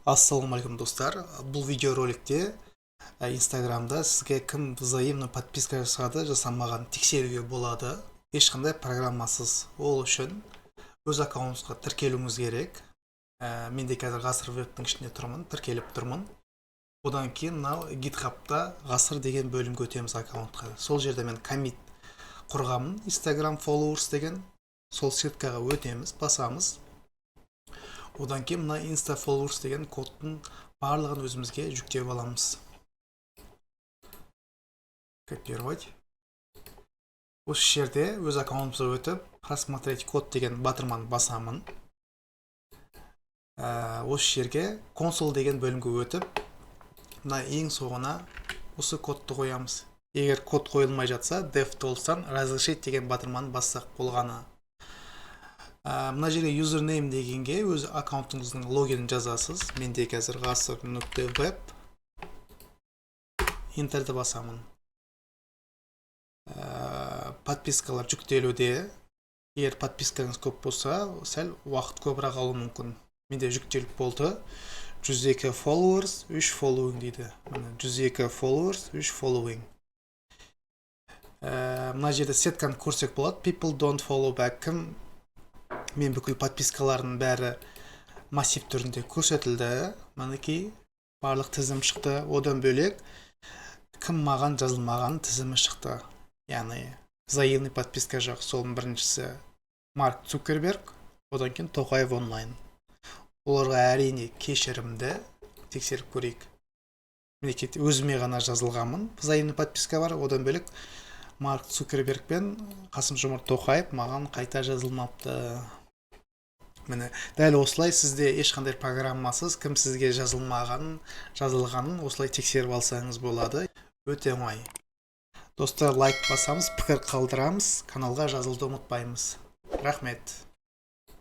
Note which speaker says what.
Speaker 1: Ассалаумағалейкум достар. Бұл видеороликте Инстаграмда сізге кім взаимный подписка жасамаған тексеруге болады. Ешқандай программасыз. Ол үшін өз аккаунтыңызға тіркелуіңіз керек. Мен де қазір ғасыр вебтің ішінде тұрмын, тіркеліп тұрмын. Одан кейін мынау GitHub'та ғасыр деген бөлімге өтеміз аккаунтқа. Сол жерде мен коммит құрғамын, Instagram followers деген. Сол сеткаға өтеміз, басамыз. Одан кейін мына Insta followers деген кодтың барлығын өзімізге жүктеп аламыз. Копировать. Осы жерде өз аккаунтымызға өтіп, просмотреть код деген батырманы басамын. Осы жерге консол деген бөлімге өтіп, мына ең соңына осы кодты қоямыз. Егер код қойылмай жатса, def толстан разрешить деген батырманы бассақ болғаны. Мына жерге username дегенге өз аккаунтыңыздың логинін жазасыз. Менде қазір ғасыр.web. Интерді басамын. Подпискалар жүктелуде. Егер подпискаңыз көп болса, сәл уақыт көбірек алуы мүмкін. Менде жүктеліп болды. 102 followers, 3 following дейді. 102 followers, 3 following. Мына жерде сетканы көрсек болады. People don't follow back. Мен бүкіл подпискалардың бәрі массив түрінде көрсетілді. Мінекей барлық тізім шықты. Одан бөлек кім маған жазылмаған тізімі шықты. Яғни взаимный подписка жоқ. Солың біріншісі Марк Цукерберг, одан кейін Тоқаев онлайн. Оларға әрине кешірімді тексеріп көрейік. Мінекей өзіме ғана жазылғанмын. Взаимный подписка бар. Одан бөлек Марк Цукерберг пен Қасым-Жомарт Тоқаев маған қайта жазылмапты. Міне, дәл осылай сізде ешқандай программасыз кім сізге жазылғанын осылай тексеріп алсаңыз болады. Өте оңай. Достар, лайк басамыз, пікір қалдырамыз, каналға жазылуды ұмытпаймыз. Рахмет.